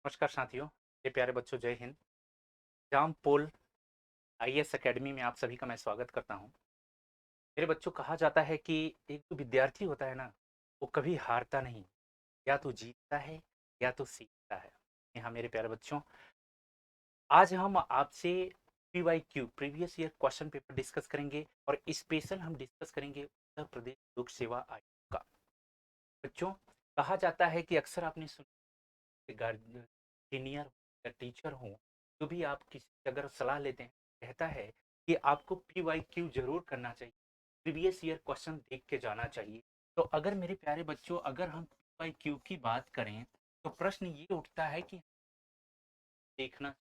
नमस्कार साथियों, ये प्यारे बच्चों, जय हिंद। जाम पोल आईएएस एकेडमी में आप सभी का मैं स्वागत करता हूँ। मेरे बच्चों, कहा जाता है कि एक जो विद्यार्थी होता है ना, वो कभी हारता नहीं, या तो जीतता है या तो सीखता है। यहाँ मेरे प्यारे बच्चों, आज हम आपसे PYQ previous year question paper discuss करेंगे और स्पेशल हम डिस्कस करेंगे उत्तर प्रदेश लोक सेवा आयोग का। बच्चों, कहा जाता है कि अक्सर आपने सुना, सीनियर या टीचर हो, तो भी आप किसी से अगर सलाह लेते हैं, कहता है कि आपको पीवाईक्यू जरूर करना चाहिए, प्रीवियस ईयर क्वेश्चन देख के जाना चाहिए। तो अगर मेरे प्यारे बच्चों, अगर हम पीवाईक्यू की बात करें, तो प्रश्न ये उठता है कि देखना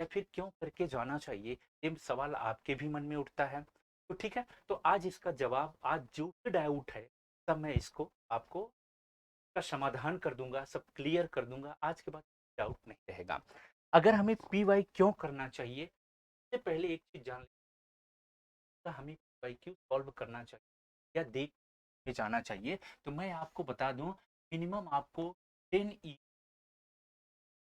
या फिर क्यों करके जाना चाहिए। ये सवाल आपके भी मन में उठता है। तो ठीक है, तो आज इसका जवाब, आज जो भी डाउट है, सब मैं इसको आपको का समाधान कर दूंगा, सब क्लियर कर दूंगा। आज के बाद डाउट नहीं रहेगा। अगर हमें पी वाई क्यों करना चाहिए, सबसे पहले एक चीज जान लें, हमें पी वाई क्यों सॉल्व करना चाहिए या देख के जाना चाहिए। तो मैं आपको बता दूं, मिनिमम आपको 10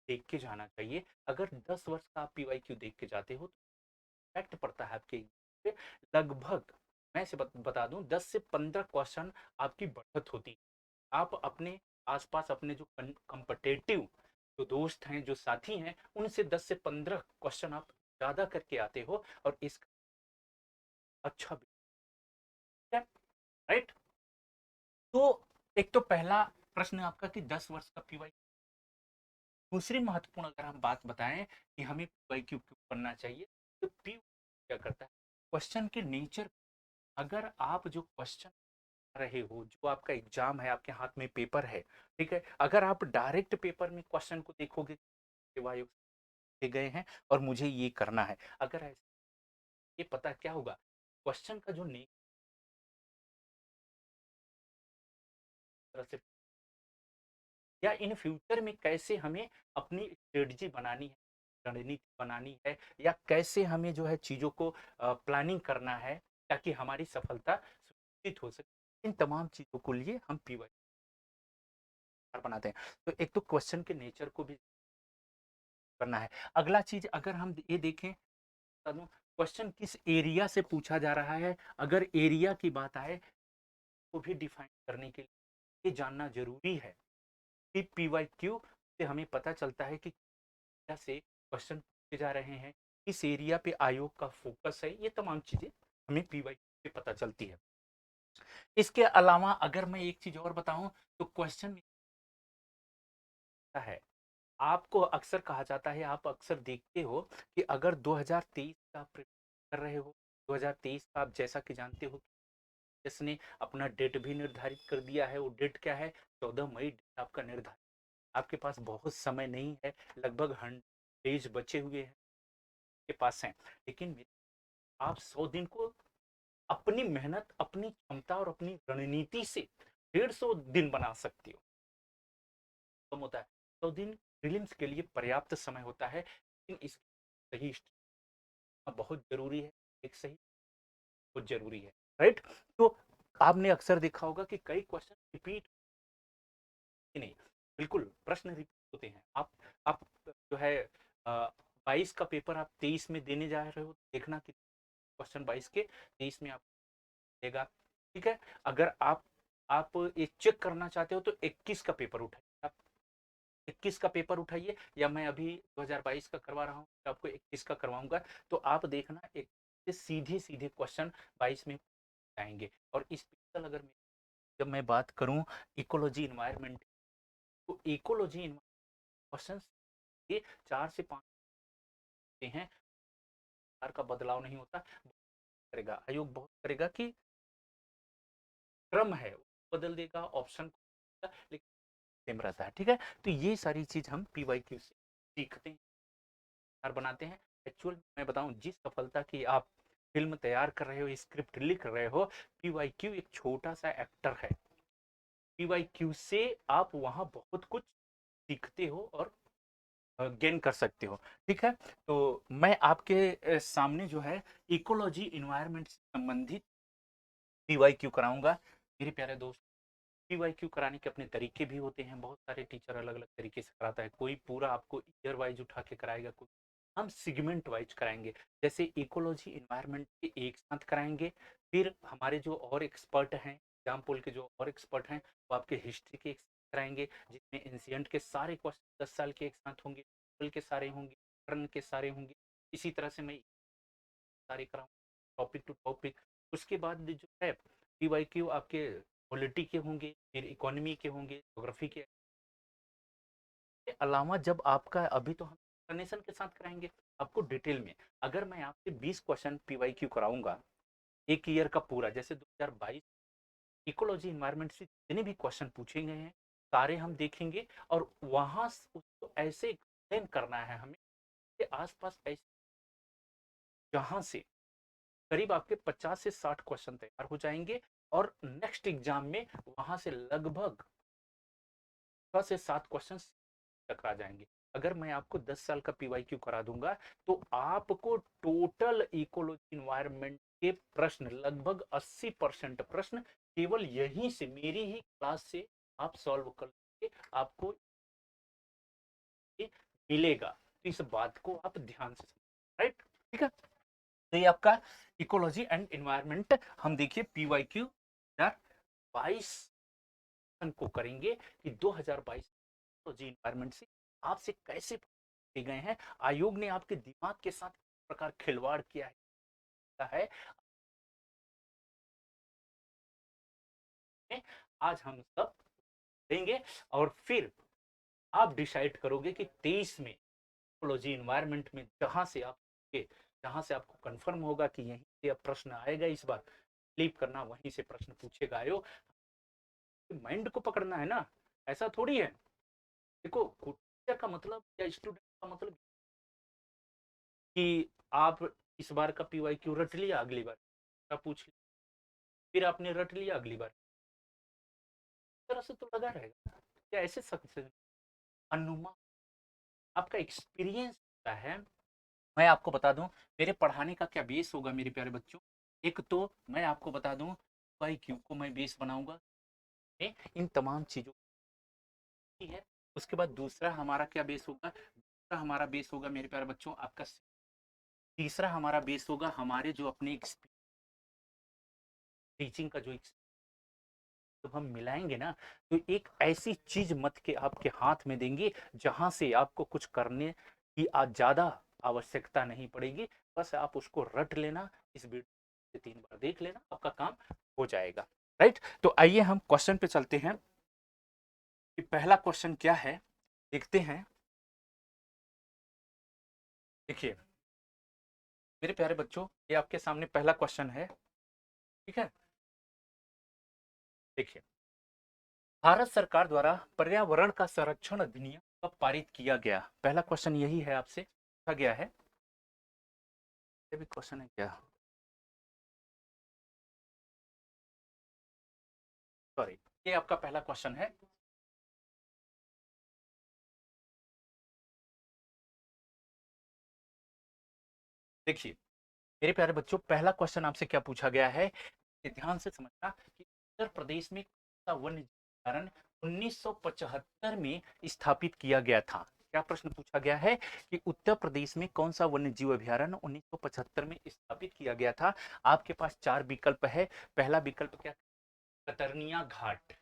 देख के जाना चाहिए। अगर 10 वर्ष का आप पी वाई क्यू देख के जाते हो, तो इफेक्ट पड़ता है आपके एग्जाम पे। लगभग मैं से बता दूं, 10 से 15 क्वेश्चन आपकी बढ़त होती है। आप अपने आसपास अपने जो कंपटेटिव जो दोस्त हैं, जो साथी हैं, उनसे 10 से 15 क्वेश्चन आप ज्यादा करके आते हो, और इसका अच्छा भी है, राइट। तो एक तो पहला प्रश्न आपका कि 10 वर्ष का पीवाई। दूसरी महत्वपूर्ण अगर हम बात बताएं कि हमें पीवाई क्यों क्यों करना चाहिए, तो पी क्या करता है, क्वेश्चन के नेचर। अगर आप जो क्वेश्चन रहे हो, जो आपका एग्जाम है, आपके हाथ में पेपर है, ठीक है, अगर आप डायरेक्ट पेपर में क्वेश्चन को देखोगे, सेवा आयोग से गए हैं और मुझे ये करना है, अगर ऐसे, ये पता क्या होगा, क्वेश्चन का जो नेचर से, या इन फ्यूचर में कैसे हमें अपनी स्ट्रेटजी बनानी है, रणनीति बनानी है, या कैसे हमें जो है चीजों को प्लानिंग करना है, ताकि हमारी सफलता सुनिश्चित हो सके। इन तमाम चीजों को लिए हम पीवाई बनाते हैं। तो एक तो क्वेश्चन के नेचर को भी करना है। अगला चीज अगर हम ये देखें, क्वेश्चन किस एरिया से पूछा जा रहा है, अगर एरिया की बात आए, को भी डिफाइन करने के लिए ये जानना जरूरी है कि पीवाई क्यू से हमें पता चलता है कि से क्वेश्चन पूछे जा रहे हैं, किस एरिया पे आयोग का फोकस है, ये तमाम चीजें हमें पीवाई से पता चलती है। इसके अलावा अगर मैं एक चीज और बताऊं, तो क्वेश्चन है, आपको अक्सर कहा जाता है, आप अक्सर देखते हो कि अगर 2023 का आप प्रिपेयर कर रहे हो, 2023 का आप जैसा कि जानते हो, इसने अपना डेट भी निर्धारित कर दिया है। वो डेट क्या है, 14 मई डेट आपका निर्धारित। आपके पास बहुत समय नहीं है, लगभग 100 डेज बचे हुए हैं के पास हैं, लेकिन आप 100 दिन को अपनी मेहनत, अपनी क्षमता और अपनी रणनीति से 150 दिन बना सकते हो। कम होता है 100 दिन, प्रीलिम्स के लिए पर्याप्त समय होता है, लेकिन इसकी सही बहुत जरूरी है। एक सही बहुत जरूरी है, राइट। तो आपने अक्सर देखा होगा कि कई क्वेश्चन रिपीट नहीं, बिल्कुल प्रश्न रिपीट होते हैं। आप जो है 22 का पेपर आप 23 में देने जा रहे हो, देखना कि क्वेश्चन 22 के 23 में आप देगा, ठीक है। अगर आप ये चेक करना चाहते हो, तो 21 का पेपर उठाइए, आप 21 का पेपर उठाइए, या मैं अभी 2022 का करवा रहा हूँ, तो आपको 21 का करवाऊंगा। तो आप देखना, एक सीधे सीधे क्वेश्चन 22 में आएंगे। और स्पेशल अगर जब मैं बात करूं इकोलॉजी इन्वायरमेंट, तो इकोलॉजी क्वेश्चन ये 4 से 5 हैं, का बदलाव नहीं होता। करेगा आयोग, बहुत करेगा कि क्रम है बदल देगा, ऑप्शन लेकिन सेम रहता है, ठीक है। तो ये सारी चीज हम पीवाईक्यू से सीखते हैं, बनाते हैं। एक्चुअल मैं बताऊं, जिस सफलता की आप फिल्म तैयार कर रहे हो, स्क्रिप्ट लिख रहे हो, पीवाईक्यू एक छोटा सा एक्टर है। पीवाईक्यू से आप वहां बहुत कुछ सीखते हो और गेन कर सकते हो, ठीक है। तो मैं आपके सामने जो है इकोलॉजी इन्वायरमेंट से संबंधित पीवाईक्यू कराऊंगा। मेरे प्यारे दोस्त, पीवाईक्यू कराने के अपने तरीके भी होते हैं, बहुत सारे टीचर अलग अलग तरीके से कराता है, कोई पूरा आपको ईयर वाइज उठा के कराएगा, कोई हम सिगमेंट वाइज कराएंगे। जैसे इकोलॉजी इन्वायरमेंट के एक साथ कराएंगे, फिर हमारे जो और एक्सपर्ट हैं एग्जाम पोल के, जो और एक्सपर्ट हैं वो आपके हिस्ट्री के एक साथ कराएंगे, जिसमें एंशियंट के सारे क्वेश्चन 10 साल के एक साथ होंगे, के सारे होंगे, टर्न के सारे होंगे। इसी तरह से मैं सारे कराऊँ टॉपिक टू टॉपिक। उसके बाद जो है पीवाईक्यू आपके पॉलिटी के होंगे, फिर इकोनॉमी के होंगे, ज्योग्राफी के अलावा जब आपका अभी तो हम एक्सप्लेनेशन के साथ कराएंगे आपको डिटेल में। अगर मैं आपसे 20 क्वेश्चन पीवाईक्यू कराऊंगा एक ईयर का पूरा, जैसे 2022 इकोलॉजी इन्वायरमेंट से जितने भी क्वेश्चन पूछे गए हैं सारे हम देखेंगे, और वहां उसको ऐसे एक्सप्लेन करना है हमें कि आसपास ऐसे जहां से करीब आपके 50 से 60 क्वेश्चन तैयार हो जाएंगे, और नेक्स्ट एग्जाम में वहां से लगभग 6 से 7 क्वेश्चन टकरा जाएंगे। अगर मैं आपको 10 साल का पीवाईक्यू करा दूंगा तो आपको टोटल इकोलॉजी इन्वायरमेंट के प्रश्न लगभग 80% प्रश्न केवल यहीं से मेरी ही क्लास से आप सॉल्व कर लेंगे, आपको ये मिलेगा। तो इस बात को आप ध्यान से समझें, राइट? ठीक है, तो ये आपका इकोलॉजी एंड इन्वायरमेंट हम देखिए पीवाईक्यू 2022 को करेंगे कि 2022 इकोलॉजी इन्वायरमेंट से आपसे कैसे पूछे गए हैं, आयोग ने आपके दिमाग के साथ किस प्रकार खिलवाड़ किया है आज हम सब देंगे, और फिर आप डिसाइड करोगे कि 23 में इकोलॉजी इन्वायरमेंट में जहां से आपको कंफर्म होगा कि यहीं से अब प्रश्न आएगा, इस बार फ्लिप करना, वहीं से प्रश्न पूछेगा आयो। माइंड को पकड़ना है ना, ऐसा थोड़ी है। देखो टीचर का मतलब या स्टूडेंट का मतलब कि आप इस बार का पीवाईक्यू रट लिया, अगली बार का पूछ लिया, फिर आपने रट लिया अगली बार, इस तरह से तो लगा रहेगा क्या? ऐसे सक्सेस अनुमान आपका एक्सपीरियंस होता है। मैं आपको बता दूं मेरे पढ़ाने का क्या बेस होगा मेरे प्यारे बच्चों। एक तो मैं आपको बता दूं पीवाईक्यू को मैं बेस बनाऊंगा इन तमाम चीजों की है। उसके बाद दूसरा हमारा क्या बेस होगा, दूसरा हमारा बेस होगा मेरे प्यारे बच्चों आपका, तीसरा हमारा बेस होगा हमारे जो अपने टीचिंग का जो जब हम मिलाएंगे ना, तो एक ऐसी चीज मत के आपके हाथ में देंगे जहां से आपको कुछ करने की ज्यादा आवश्यकता नहीं पड़ेगी। बस आप उसको रट लेना, इस वीडियो से 3 बार देख लेना, आपका काम हो जाएगा, राइट? तो आइए हम क्वेश्चन पे चलते हैं कि पहला क्वेश्चन क्या है, देखते हैं। देखिए मेरे प्यारे बच्चों, ये आपके सामने पहला क्वेश्चन है, ठीक है? देखिए, भारत सरकार द्वारा पर्यावरण का संरक्षण अधिनियम कब पारित किया गया? पहला क्वेश्चन यही है, आपसे पूछा गया है। ये भी क्वेश्चन है क्या? सॉरी, ये आपका पहला क्वेश्चन है। देखिए मेरे प्यारे बच्चों, पहला क्वेश्चन आपसे क्या पूछा गया है, ध्यान से समझना कि उत्तर प्रदेश में कौन सा वन्य अभयारण्य 1975 में स्थापित किया गया था? क्या प्रश्न पूछा गया है कि उत्तर प्रदेश में कौन सा वन्य जीव अभयारण्य 1975 में स्थापित किया गया था? आपके पास 4 विकल्प है। पहला विकल्प क्या, कतरनिया घाट।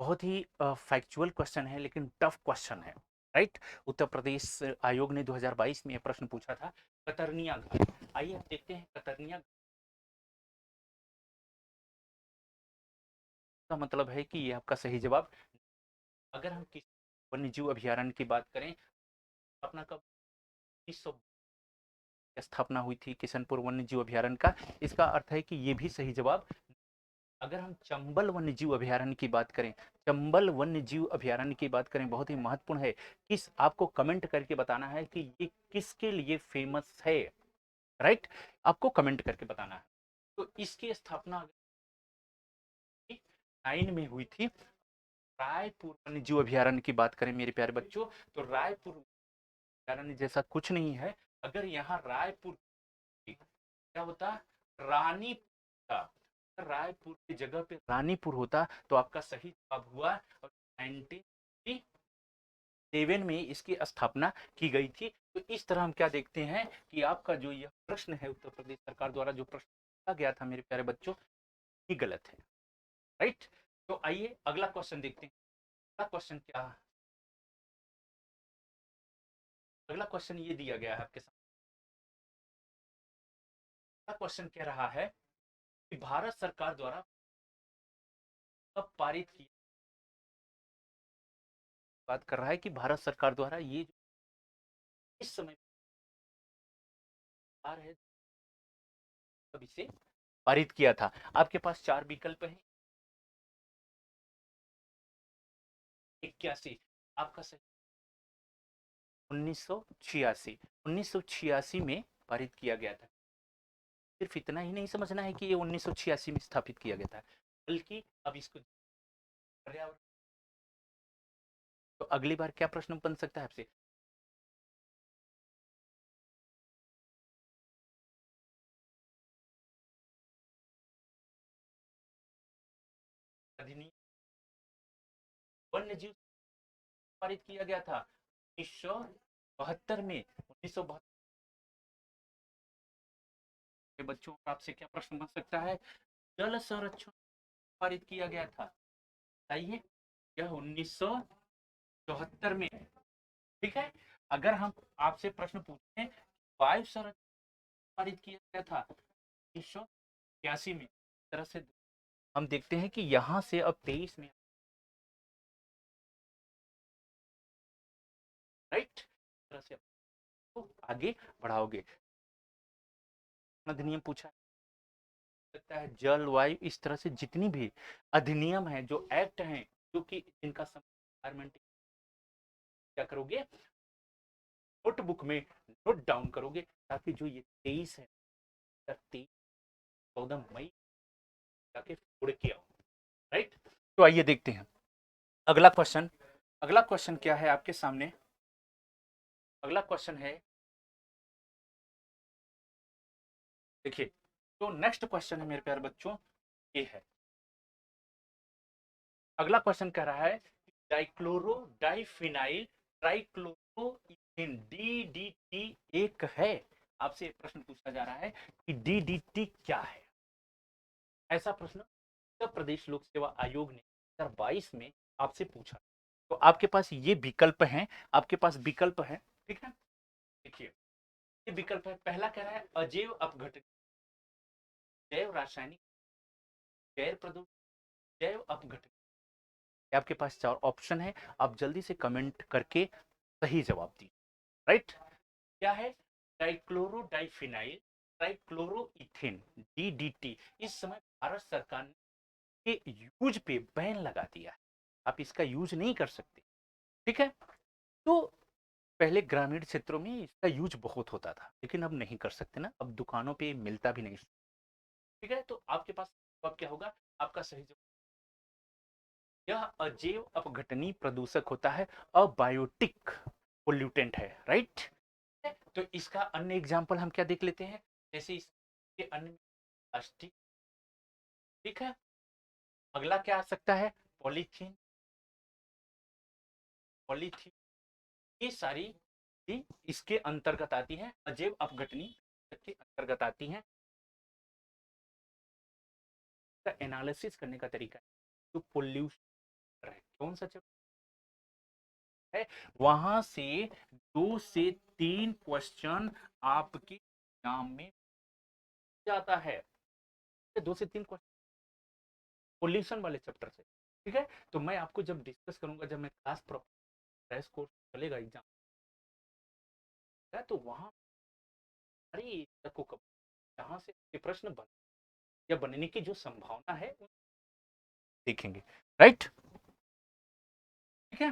बहुत ही फैक्चुअल क्वेश्चन है लेकिन टफ क्वेश्चन है, राइट? उत्तर प्रदेश आयोग ने 2022 में यह प्रश्न पूछा था, कतरनिया घाट। आइए हम देखते हैं कतरनिया का मतलब है कि ये आपका सही जवाब। अगर हम किसी वन्य जीव अभयारण्य की बात करें, अपना कब 1900 स्थापना हुई थी किशनपुर वन्य जीव अभयारण्य का, इसका अर्थ है कि ये भी सही जवाब। अगर हम चंबल वन्य जीव अभयारण्य की बात करें, चंबल वन्य जीव अभयारण्य की बात करें, बहुत ही महत्वपूर्ण है। किस, आपको कमेंट करके बताना है कि ये किसके लिए फेमस है, राइट? आपको कमेंट करके बताना है। तो इसकी स्थापना 9 में हुई थी। रायपुर वन्य जीव अभयारण्य की बात करें मेरे प्यारे बच्चों, तो रायपुर अभयारण्य जैसा कुछ नहीं है। अगर यहाँ रायपुर क्या होता, रानी था, रायपुर की जगह पे रानीपुर होता तो आपका सही जवाब हुआ। और 1907 में इसकी स्थापना की गई थी। तो इस तरह हम क्या देखते हैं कि आपका जो यह प्रश्न है उत्तर प्रदेश सरकार द्वारा जो प्रश्न पूछा गया था मेरे प्यारे बच्चों, ये गलत है। राइट। तो आइए अगला क्वेश्चन देखते हैं। अगला क्वेश्चन क्या, अगला क्वेश्चन ये दिया गया है आपके सामने। अगला क्वेश्चन कह रहा है कि भारत सरकार द्वारा कब पारित किया, बात कर रहा है कि भारत सरकार द्वारा ये इस समय आ रहे तब इसे पारित किया था। आपके पास चार विकल्प हैं। 81 आपका सही। 1986, 1986 में पारित किया गया था। सिर्फ इतना ही नहीं समझना है कि ये 1986 में स्थापित किया गया था, बल्कि अब इसको पर्यावरण। तो अगली बार क्या प्रश्न बन सकता है आपसे? अधिनियम वन्य जीव पारित किया गया था 1972 में। 1972 के बच्चों, आपसे क्या प्रश्न बन सकता है? जल संरक्षण पारित किया गया था, बताइए। यह 1974 में। ठीक है। अगर हम आपसे प्रश्न पूछें, वायु संरक्षण पारित किया गया था 1981 में। इस तरह से हम देखते हैं कि यहाँ से अब 23 में। राइट। इस तरह से तो आगे बढ़ाओगे। अधिनियम पूछा सकता है, जल वायु, इस तरह से जितनी भी अधिनियम है, जो एक्ट हैं, जो कि इनका एनवायरमेंट, क्या करोगे? नोटबुक में नोट डाउन करोगे, ताकि जो ये 23 है, 23 14 मई जाके फोड़ के आओ। राइट। तो आइए देखते हैं अगला क्वेश्चन। अगला क्वेश्चन क्या है आपके सामने? अगला क्वेश्चन है, देखिए, तो नेक्स्ट क्वेश्चन है मेरे प्यारे बच्चों, ये है। अगला क्वेश्चन कह रहा है डाइक्लोरो डाइफिनाइल ट्राइक्लोरोइथेन डीडीटी एक है। आपसे एक प्रश्न पूछा जा रहा है कि डीडीटी क्या है। ऐसा प्रश्न उत्तर प्रदेश लोक सेवा आयोग ने 2022 में आपसे पूछा। तो आपके पास ये विकल्प हैं, आपके पास विकल्प है। ठीक है। देखिए, ये विकल्प है। पहला कह रहा है अजैव अपघटन, जैव रासायनिक, गैर प्रदूषक, जैव अपघटन। आपके पास चार ऑप्शन है, आप जल्दी से कमेंट करके सही जवाब दी। राइट। क्या है? Dichloro diphenyl trichloroethane DDT. इस समय भारत सरकार ने के यूज पे बैन लगा दिया है, आप इसका यूज नहीं कर सकते। ठीक है। तो पहले ग्रामीण क्षेत्रों में इसका यूज बहुत होता था, लेकिन अब नहीं कर सकते ना, अब दुकानों पे मिलता भी नहीं। ठीक है। तो आपके पास जवाब क्या होगा? आपका सही जवाब, यह अजैव अपघटनीय प्रदूषक होता है, अबायोटिक पोल्यूटेंट है। राइट। तो इसका अन्य एग्जाम्पल हम क्या देख लेते हैं, जैसे इसके अन्य प्लास्टिक। ठीक है। अगला क्या आ सकता है? पॉलीथीन, पॉलीथीन, ये सारी भी इसके अंतर्गत आती हैं, अजैव अपघटनीय के अंतर्गत आती हैं। एनालिसिस करने का तरीका है, जो पोल्यूशन है, कौन सा है, वहां से 2 से 3 क्वेश्चन आपके एग्जाम में जाता है। 2 से 3 क्वेश्चन पोल्यूशन वाले चैप्टर से। ठीक है। तो मैं आपको जब डिस्कस करूंगा, जब मैं क्लास क्रैश कोर्स चलेगा एग्जाम है, तो वहां अरे को जहां से प्रश्न बन या बनने की जो संभावना है देखेंगे। राइट। ठीक है।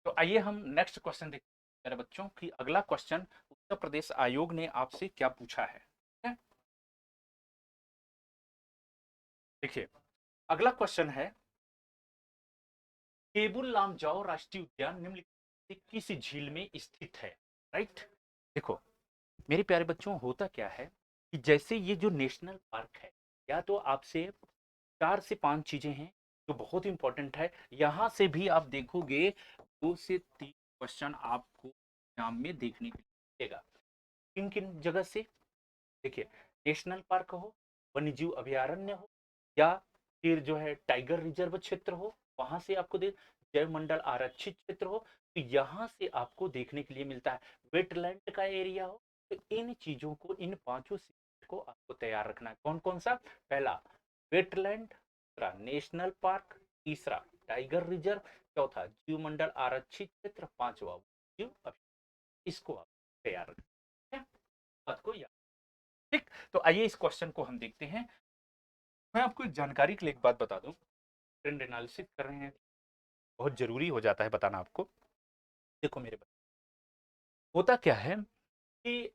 तो आइए हम नेक्स्ट क्वेश्चन देखते हैं मेरे बच्चों की। अगला क्वेश्चन उत्तर प्रदेश आयोग ने आपसे क्या पूछा है। ठीक है? देखिए, अगला क्वेश्चन है, केबुल लामजाओ राष्ट्रीय उद्यान निम्नलिखित किस झील में स्थित है। राइट। देखो मेरे प्यारे बच्चों, होता क्या है कि जैसे ये जो नेशनल पार्क है, या तो आपसे 4 से 5 चीजें हैं जो बहुत इंपॉर्टेंट है। यहां से भी आप देखोगे 2 से 3 क्वेश्चन आपको एग्जाम में देखने को मिलेगा। किन किन जगह से? देखिए, नेशनल पार्क हो, वन्य जीव अभयारण्य हो, या फिर जो है टाइगर रिजर्व क्षेत्र हो, वहां से आपको देख, जैव मंडल आरक्षित क्षेत्र हो, तो यहाँ से आपको देखने के लिए मिलता है। वेटलैंड का एरिया हो, तो इन चीजों को, इन पांचों को आपको तैयार रखना है। कौन कौन सा? पहला वेटलैंड, दूसरा नेशनल पार्क, तीसरा टाइगर रिजर्व, चौथा जीव मंडल आरक्षित क्षेत्र, पांचवा जीव अभयारण्य। इसको आप तैयार रखें, बात को याद। ठीक, तो आइए इस क्वेश्चन को हम देखते हैं। मैं आपको एक जानकारी के लिए एक बात बता दूं, ट्रेंड एनालिसिस कर रहे हैं, बहुत जरूरी हो जाता है बताना आपको। देखो मेरे बच्चे, होता क्या है कि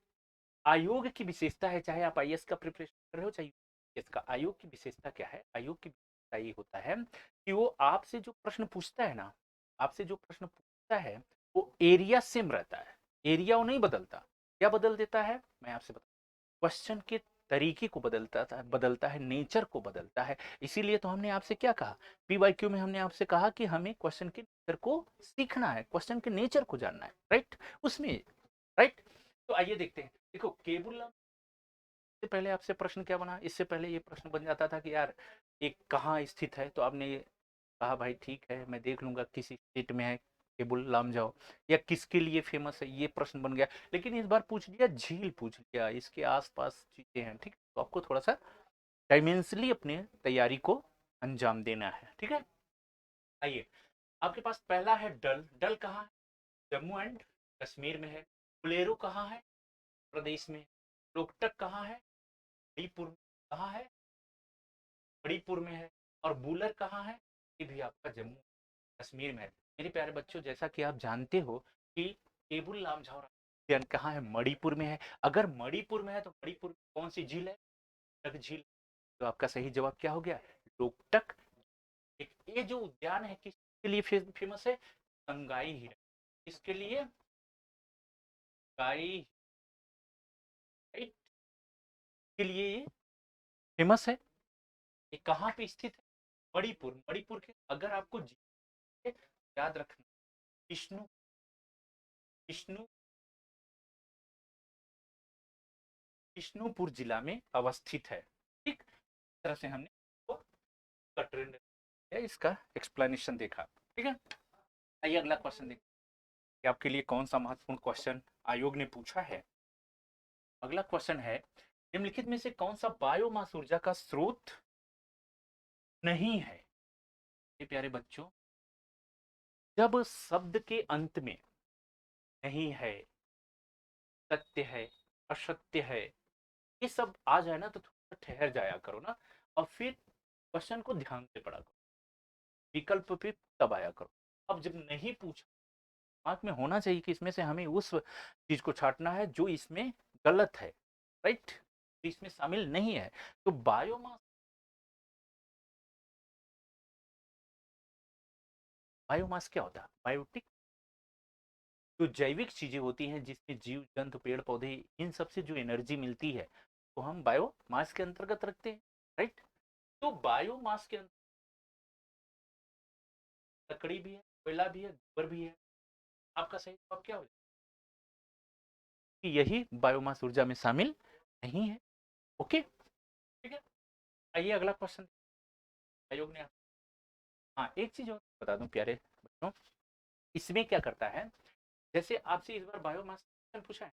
आयोग की विशेषता है, चाहे आप आईएएस का प्रिपरेशन कर रहे हो चाहे यूपीएससी का, आयोग की विशेषता क्या है? आयोग की विशेषता ये होता है कि वो आपसे जो प्रश्न पूछता है ना, आपसे जो प्रश्न पूछता है वो एरिया सेम रहता है, एरिया वो नहीं बदलता। क्या बदल देता है? मैं आपसे बता, क्वेश्चन के तरीके को बदलता है, नेचर को बदलता है। इसीलिए तो हमने आपसे क्या कहा, पीवाईक्यू में हमने आपसे कहा कि हमें क्वेश्चन के नेचर को सीखना है, क्वेश्चन के नेचर को जानना है, राइट? उसमें, राइट। तो आइए देखते हैं। देखो, केबुल से पहले आपसे प्रश्न क्या बना? इससे पहले ये प्रश्न बन जाता था कि यार ये कहाँ स्थित है, तो आपने कहा भाई ठीक है मैं देख लूंगा किस स्टेट में है केबुल लामजाओ, या किसके लिए फेमस है, ये प्रश्न बन गया। लेकिन इस बार पूछ लिया झील, पूछ लिया इसके आसपास चीजें हैं, ठीक। तो आपको थोड़ा सा डायमेंशनली अपने तैयारी को अंजाम देना है, ठीक है। आइए, आपके पास पहला है डल। डल कहाँ है? जम्मू एंड कश्मीर में है। फुलेरो कहाँ है? प्रदेश में। लोकटक कहाँ है? मणिपुर। कहाँ है? मणिपुर में है। और बूलर कहाँ है? ये भी आपका जम्मू कश्मीर में है। मेरे प्यारे बच्चों, जैसा कि आप जानते हो कि केबुल लामझाओ उद्यान कहाँ है? मणिपुर में है। अगर मणिपुर में है तो मणिपुर में कौन सी झील है? लोकटक झील। तो आपका सही जवाब क्या हो गया? लोकटक। ये जो उद्यान है किसके लिए फेमस है? संगाई हिरण। किसके लिए? संगाई के लिए ये फेमस है। ये कहाँ पे स्थित है? मणिपुर। मणिपुर के, अगर आपको याद रखना, विष्णु, विष्णु, विष्णुपुर जिला में अवस्थित है, ठीक। इस तरह से हमने ट्रेंड इसका एक्सप्लेनेशन देखा, ठीक है। आइए अगला क्वेश्चन देखते हैं कि आपके लिए कौन सा महत्वपूर्ण क्वेश्चन आयोग ने पूछा है। अगला क्वेश्चन है, निम्नलिखित में से कौन सा बायोमास ऊर्जा का स्रोत नहीं है? ये प्यारे बच्चों, जब शब्द के अंत में नहीं है, सत्य है, असत्य है, ये सब आ जाए ना तो थोड़ा ठहर जाया करो ना, और फिर क्वेश्चन को ध्यान से पढ़ा करो, विकल्प पे तब आया करो। अब जब नहीं पूछा, दिमाग में होना चाहिए कि इसमें से हमें उस चीज को छांटना है जो इसमें गलत है, राइट, इसमें शामिल नहीं है। तो बायोमास, बायोमास क्या होता है? बायोटिक, जो जैविक चीजें होती हैं जिसमें जीव जंतु पेड़ पौधे, इन सब से जो एनर्जी मिलती है तो हम बायोमास के अंतर्गत रखते हैं, राइट। तो बायोमास के अंतर्गत लकड़ी भी है, कोयला भी है, गोबर भी है। आपका सही जवाब क्या हो? कि यही बायोमास ऊर्जा में शामिल नहीं है। ओके, ठीक है। आइए अगला क्वेश्चन। आयोग ने, हाँ एक चीज और बता दूं प्यारे बच्चों, इसमें क्या करता है, जैसे आपसे इस बार बायोमास क्वेश्चन पूछा है,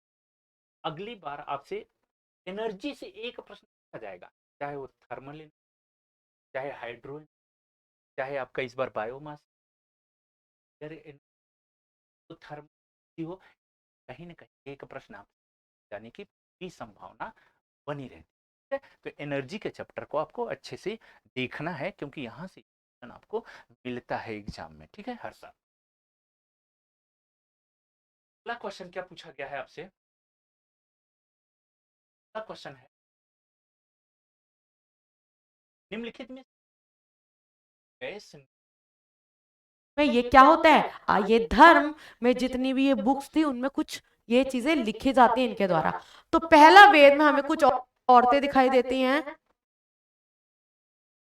अगली बार आपसे एनर्जी से एक प्रश्न पूछा जाएगा, चाहे वो थर्मल, चाहे हाइड्रो, चाहे आपका इस बार बायोमास, तो थर्मल हो, कहीं ना कहीं एक प्रश्न आप जाने की भी संभावना बनी रहती है। तो एनर्जी के चैप्टर को आपको अच्छे से देखना है क्योंकि यहाँ से आपको मिलता है एग्जाम में, ठीक है, हर साल। अगला क्वेश्चन क्या पूछा गया है आपसे? अगला क्वेश्चन है, निम्नलिखित में गैस में ये क्या होता है, ये धर्म में जितनी भी ये बुक्स थी उनमें कुछ ये चीजें लिखी जाती हैं इनके द्वारा। तो पहला वेद में हमें कुछ औरतें दिखाई देती हैं,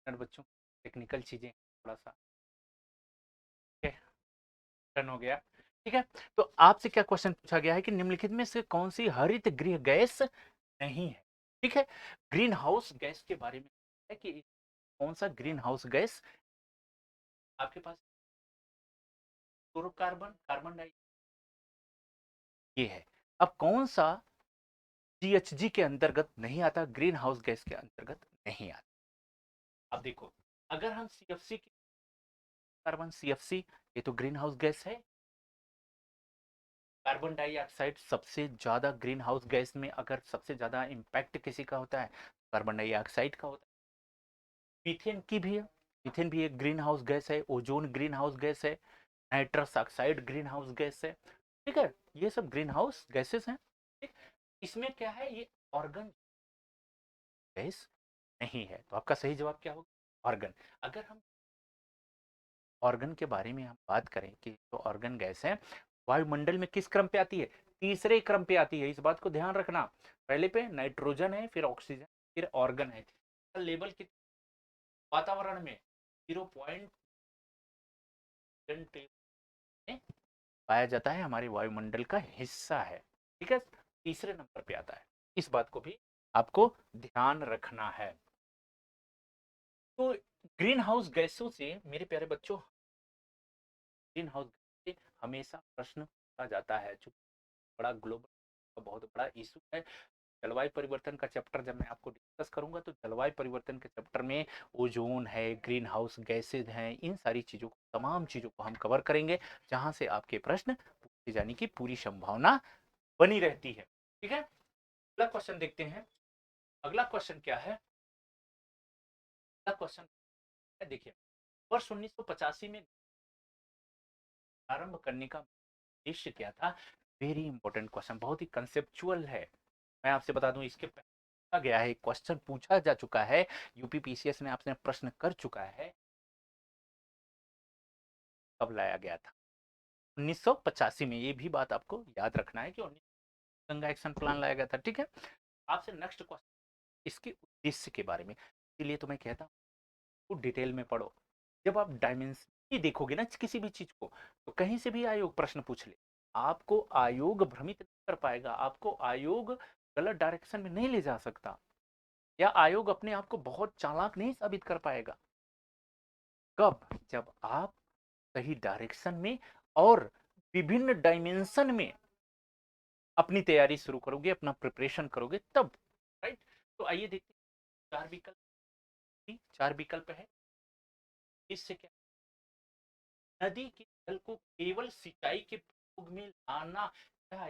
बच्चों टेक्निकल चीजें थोड़ा सा डन हो गया। ठीक है, तो आपसे क्या क्वेश्चन पूछा गया है कि निम्नलिखित में से कौन सी हरित गृह गैस नहीं है। ठीक है, ग्रीन हाउस गैस के बारे में है कि कौन सा ग्रीन हाउस गैस आपके पास फ्लोरोकार्बन, कार्बन डाइऑक्साइड ये है। अब कौन सा जीएचजी के अंतर्गत नहीं आता, ग्रीन हाउस गैस के अंतर्गत नहीं आता। अब देखो, अगर हम सीएफसी की कार्बन सीएफसी, ये तो ग्रीन हाउस गैस है। कार्बन डाइऑक्साइड सबसे ज्यादा ग्रीन हाउस गैस में अगर सबसे ज्यादा इंपैक्ट किसी का होता है, कार्बन डाइऑक्साइड का होता है। मीथेन की भी है, मीथेन भी एक ग्रीन हाउस गैस है। ओजोन ग्रीन हाउस गैस है। Nitrous oxide green house gas है। ठीक है, ये सब ग्रीन हाउस गैसेस हैं। ठीक? इसमें क्या है, ये ऑर्गन गैस नहीं है। तो आपका सही जवाब क्या होगा, ऑर्गन। अगर हम ऑर्गन के बारे में हम बात करें कि जो ऑर्गन गैस है वायुमंडल में किस क्रम पे आती है, तीसरे क्रम पे आती है। इस बात को ध्यान रखना, पहले पे नाइट्रोजन है, फिर ऑक्सीजन, फिर ऑर्गन है। लेवल कितने वातावरण में 0.10 में पाया जाता है, हमारे वायुमंडल का हिस्सा है। ठीक है, तीसरे नंबर पे आता है। इस बात को भी आपको ध्यान रखना है। तो ग्रीन हाउस गैसों से मेरे प्यारे बच्चों, ग्रीन हाउस से हमेशा प्रश्न पूछा जाता है, जो बड़ा ग्लोबल का बहुत बड़ा इशू है। जलवायु परिवर्तन का चैप्टर जब मैं आपको डिस्कस करूंगा तो जलवायु परिवर्तन के चैप्टर में ओजोन है, ग्रीन हाउस गैसेज हैं, इन सारी चीजों को, तमाम चीजों को हम कवर करेंगे, जहां से आपके प्रश्न पूछे जाने की पूरी संभावना बनी रहती है। ठीक है, अगला क्वेश्चन देखते हैं। अगला क्वेश्चन क्या है, अगला क्वेश्चन है, देखिए, वर्ष 1985 में आरंभ करने का उद्देश्य क्या था। वेरी इंपॉर्टेंट क्वेश्चन, बहुत ही कंसेप्चुअल है। मैं आपसे बता दूं, इसके पहले गया है, क्वेश्चन पूछा जा चुका है, यूपी पीसीएस ने आपसे प्रश्न कर चुका है। कब लाया गया था, 1985 में। ये भी बात आपको याद रखना है कि गंगा एक्शन प्लान लाया गया था। ठीक है, आपसे नेक्स्ट क्वेश्चन इसके उद्देश्य के बारे में, इसलिए तो मैं कहता हूँ डिटेल में पढ़ो। जब आप डायमेंशन देखोगे ना किसी भी चीज को, तो कहीं से भी आयोग प्रश्न पूछ ले, आपको आयोग भ्रमित नहीं कर पाएगा, आपको आयोग गलत डायरेक्शन में नहीं ले जा सकता, या आयोग अपने आप को बहुत चालाक नहीं साबित कर पाएगा। कब, जब आप सही डायरेक्शन में और विभिन्न डायमेंशन में अपनी तैयारी शुरू करोगे, अपना प्रिपरेशन करोगे तब। राइट, तो आइए देखते हैं, चार विकल्प, चार विकल्प है। इससे क्या, नदी के जल को केवल सिंचाई के प्रयोग में लाना, क्या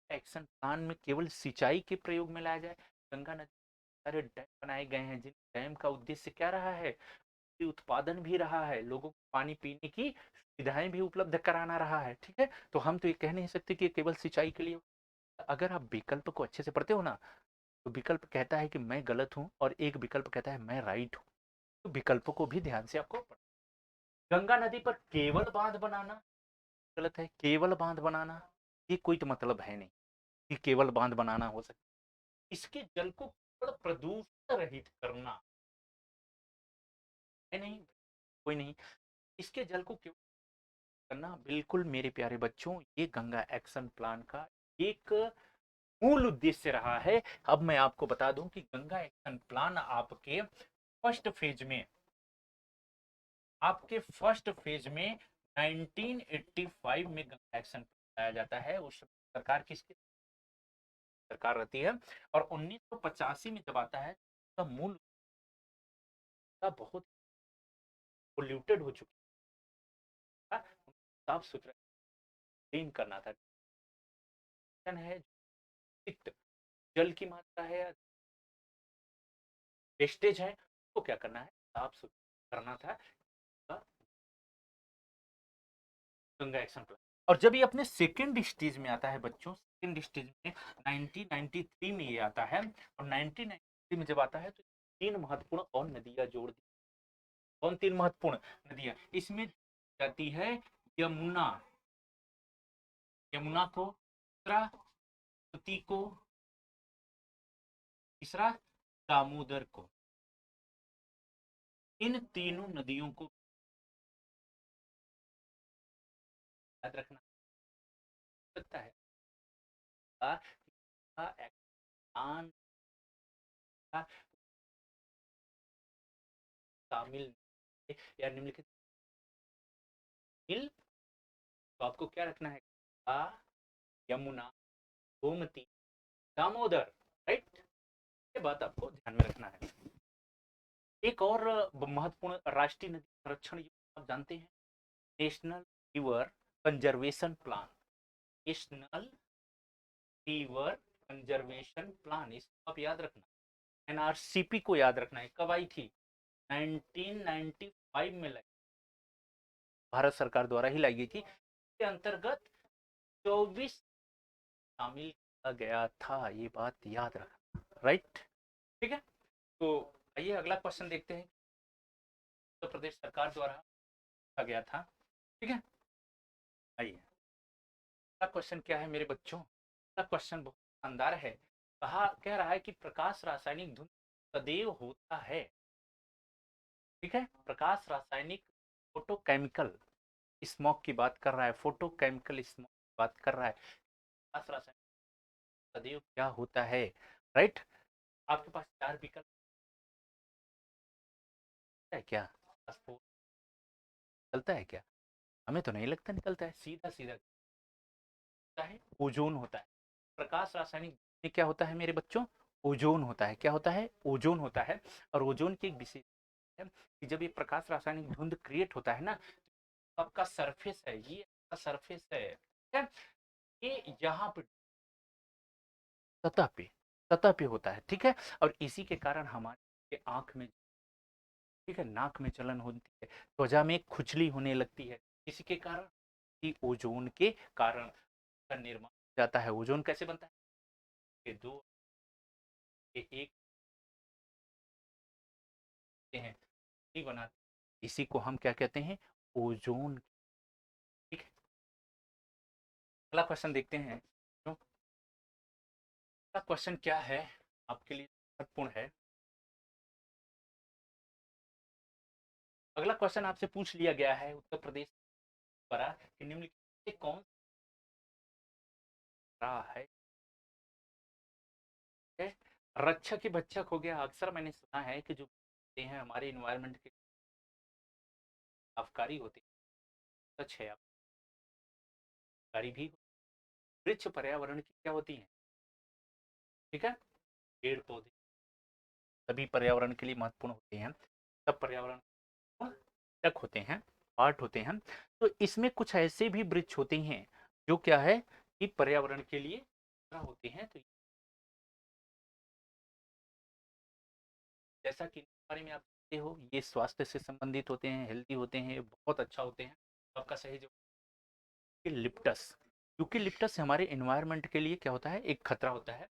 एक्शन प्लान में केवल सिंचाई के प्रयोग में लाया जाए। गंगा नदी सारे डैम बनाए गए हैं, जिन डैम का उद्देश्य क्या रहा है, उत्पादन भी रहा है, लोगों को पानी पीने की सुविधाएं भी उपलब्ध कराना रहा है। ठीक है, तो हम तो ये कह नहीं सकते कि केवल सिंचाई के लिए। अगर आप विकल्प को अच्छे से पढ़ते हो ना, तो विकल्प कहता है कि मैं गलत हूं और एक विकल्प कहता है मैं राइट हूं। तो विकल्पों को भी ध्यान से आपको गंगा नदी पर केवल बांध बनाना गलत है। केवल बांध बनाना ये कोई तो मतलब है नहीं कि केवल बांध बनाना हो सकता। इसके जल को केवल प्रदूषण रहित करना है नहीं, कोई नहीं। इसके जल को केवल करना, बिल्कुल मेरे प्यारे बच्चों, ये गंगा एक्शन प्लान का एक मूल उद्देश्य रहा है। अब मैं आपको बता दूं कि गंगा एक्शन प्लान आपके फर्स्ट फेज में 1985 में गंगा एक्शन लाया जाता है। उस सरकार किसकी सरकार रहती है, और 1985 में जब आता है तो मूल बहुत पोल्यूटेड हो चुकी था, साफ सुथरा क्लीन करना था। है जल की मात्रा है, वेस्टेज है, तो क्या करना है, साफ सुथरा करना था गंगा एक्शन प्लान। और जब ये अपने सेकेंड स्टेज में आता है बच्चों, सेकेंड स्टेज में 1993 में ये आता है, और 1993 में जब आता है तो तीन महत्वपूर्ण और नदियां जोड़ दी। कौन तीन महत्वपूर्ण नदियां इसमें जाती है, यमुना, यमुना को, दूसरा को, तीसरा दामोदर को, इन तीनों नदियों को याद रखना सकता है का एक्सान का शामिल या निम्नलिखित मिल, तो आपको क्या रखना है, का, यमुना, गोमती, दामोदर, राइट। ये बात आपको ध्यान में रखना है। एक और महत्वपूर्ण राष्ट्रीय नदी संरक्षण योजना आप जानते हैं, national river conservation plan. National river conservation plan, इसको आप याद रखना। एनआरसीपी को याद रखना है, कब आई थी, 1995 में लाई, भारत सरकार द्वारा ही लाई गई थी। इसके अंतर्गत 24 शामिल किया गया था, ये बात याद रखना, राइट। ठीक है, तो आइए अगला क्वेश्चन देखते हैं। उत्तर प्रदेश सरकार द्वारा किया गया था, ठीक है। आइए अगला क्वेश्चन क्या है मेरे बच्चों, अगला क्वेश्चन बहुत शानदार है। कहा, कह रहा है कि प्रकाश रासायनिक धुंध सदैव होता है, ठीक है। प्रकाश रासायनिक फोटोकेमिकल स्मॉग की बात कर रहा है, फोटोकेमिकल स्मॉग की बात कर रहा है। प्रकाश रासायनिक सदैव क्या होता है, राइट। आपके पास चार विकल्प है क्या, निकलता है क्या, हमें तो नहीं लगता निकलता है, सीधा सीधा होता है, ओजोन होता है। प्रकाश रासायनिक में क्या होता है मेरे बच्चों, ओजोन होता है। क्या होता है, ओजोन होता है। और ओजोन की एक विशेष है कि जब ये प्रकाश रासायनिक धुंध क्रिएट होता है ना, तो आपका सरफेस है, ये आपका सरफेस है, ठीक है? ये यहाँ पे सतह पे, सतह पे होता है, ठीक है। और इसी के कारण हमारे आंख में, ठीक है, नाक में जलन होती है, त्वचा में खुजली होने लगती है, इसी के कारण, कि ओजोन के कारण का निर्माण हो जाता है। ओजोन कैसे बनता है, ये दो, ये एक हैं, नहीं बनाते, इसी को हम क्या कहते हैं, ओजोन, ठीक है। अगला क्वेश्चन देखते हैं, तो अगला क्वेश्चन क्या है आपके लिए महत्वपूर्ण है। अगला क्वेश्चन आपसे पूछ लिया गया है उत्तर प्रदेश द्वारा कि निम्नलिखित में कौन रहा है, रक्षक ही भक्षक हो गया। अक्सर मैंने सुना है कि जो होते हैं हमारे इन्वायरमेंट के लाभकारी होते हैं, सच है, लाभकारी भी। वृक्ष पर्यावरण की क्या होती है, ठीक है, पेड़ पौधे सभी पर्यावरण के लिए महत्वपूर्ण होते हैं, सब पर्यावरण तक होते हैं, पार्ट होते हैं। तो इसमें कुछ ऐसे भी वृक्ष होते हैं जो क्या है, कि पर्यावरण के लिए होते हैं। तो जैसा कि बारे में आप जानते हो, ये स्वास्थ्य से संबंधित होते हैं, हेल्दी होते हैं, बहुत अच्छा होते हैं। तो आपका सही जवाब लिप्टस, क्योंकि लिप्टस हमारे एनवायरनमेंट के लिए क्या होता है, एक खतरा होता है।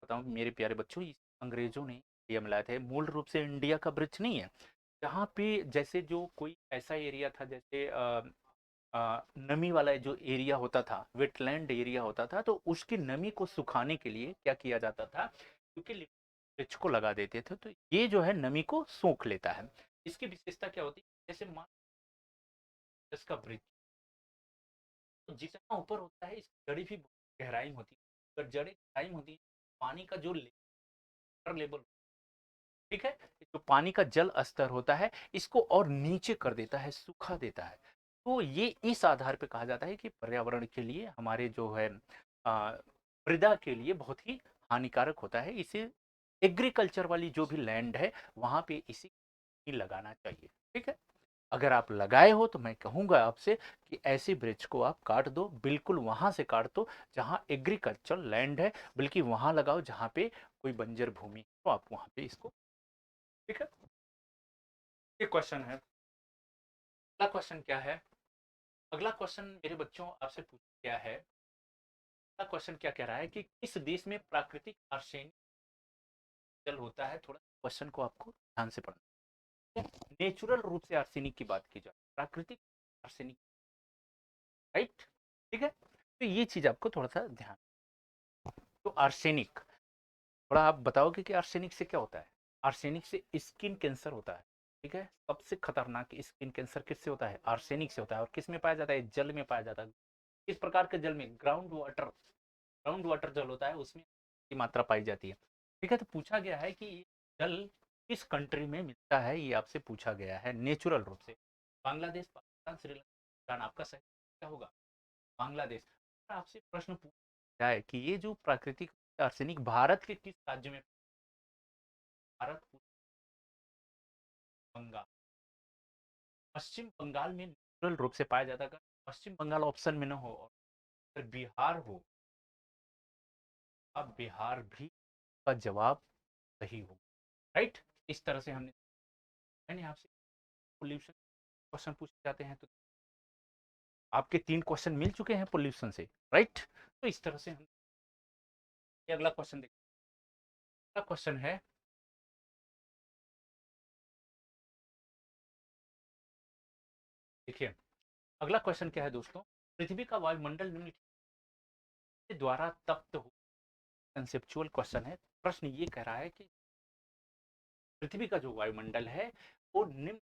बताऊं मेरे प्यारे बच्चों, अंग्रेजों ने इंडिया में लाया था, मूल रूप से इंडिया का वृक्ष नहीं है। जहाँ पे जैसे जो कोई ऐसा एरिया था, जैसे नमी वाला जो एरिया होता था, वेटलैंड एरिया होता था, तो उसकी नमी को सुखाने के लिए क्या किया जाता था, क्योंकि वृक्ष को लगा देते थे, तो ये जो है नमी को सोख लेता है। इसकी विशेषता क्या होती है, जैसे मान इसका वृक्ष तो जितना ऊपर होता है, इसकी जड़ी भी गहराई में होती है। अगर जड़ें गहराई में होती है, पानी का जो लेवल, ठीक है, जो पानी का जल स्तर होता है, इसको और नीचे कर देता है, सुखा देता है। तो ये इस आधार पे कहा जाता है कि पर्यावरण के लिए, हमारे जो है मृदा के लिए बहुत ही हानिकारक होता है। इसे एग्रीकल्चर वाली जो भी लैंड है, वहां पे इसी लगाना चाहिए, ठीक है। अगर आप लगाए हो तो मैं कहूंगा आपसे कि ऐसे वृक्ष को आप काट दो, बिल्कुल वहां से काट दो जहां एग्रीकल्चर लैंड है, बल्कि वहां लगाओ जहां पे कोई बंजर भूमि है, तो आप वहां पे इसको, ठीक है। ये क्वेश्चन है। अगला क्वेश्चन क्या है, अगला क्वेश्चन मेरे बच्चों आपसे पूछ क्या है, अगला क्वेश्चन क्या कह रहा है कि किस देश में प्राकृतिक आर्सेनिक जल होता है। थोड़ा क्वेश्चन को आपको ध्यान से पढ़ना है। नेचुरल रूप से आर्सेनिक की बात की जाए, प्राकृतिक आर्सेनिक, राइट, ठीक है। तो ये चीज आपको थोड़ा सा ध्यान, तो आर्सेनिक थोड़ा आप बताओगे कि आर्सेनिक से क्या होता है? आर्सेनिक से स्किन कैंसर होता है। ठीक है, सबसे खतरनाक स्किन कैंसर किससे होता है? आर्सेनिक से होता है। और किस में पाया जाता है? जल में पाया जाता है। किस प्रकार के जल में? ग्राउंड वाटर जल होता है, उसमें की मात्रा पाई जाती है। ठीक है, तो पूछा गया है कि ये जल किस कंट्री में मिलता है, ये आपसे पूछा गया है नेचुरल रूप से। बांग्लादेश, पाकिस्तान, श्रीलंका, भूटान। आपका सही क्या होगा? बांग्लादेश। आपसे प्रश्न पूछा है कि ये जो प्राकृतिक आर्सेनिक भारत के किस राज्य में? भारत, बंगाल, पश्चिम बंगाल में नेचुरल रूप से पाया जाता है। अगर पश्चिम बंगाल ऑप्शन में न हो और अगर बिहार हो, अब बिहार भी का जवाब सही हो। राइट, इस तरह से हमने, मैंने आपसे पोल्यूशन क्वेश्चन पूछे जाते हैं तो आपके 3 क्वेश्चन मिल चुके हैं पोल्यूशन से। राइट, तो इस तरह से हम ये अगला क्वेश्चन देखते हैं। अगला क्वेश्चन है, देखिए अगला क्वेश्चन क्या है दोस्तों? पृथ्वी का वायुमंडल निम्नलिखित के द्वारा तप्त हो। कंसेप्चुअल क्वेश्चन है। प्रश्न ये कह रहा है कि पृथ्वी का जो वायुमंडल है वो निम्न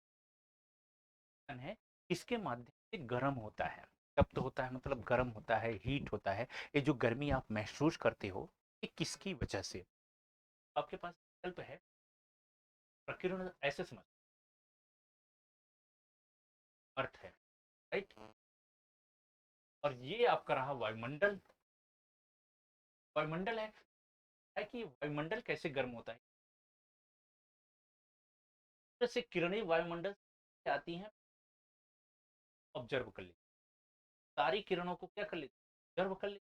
है किसके माध्यम से गर्म होता है? तप्त होता है मतलब गर्म होता है, हीट होता है। ये जो गर्मी आप महसूस करते हो, ये किसकी वजह से? आपके पास विकल्प है। प्रकीर्णन ऐसे समझ, अर्थ है। राइट, और ये आपका रहा वायुमंडल। वायुमंडल है कि वायुमंडल कैसे गर्म होता है? जैसे किरणें वायुमंडल से आती हैं, ऑब्जर्व कर लेती, सारी किरणों को क्या कर लेती? ऑब्जर्व कर लेती,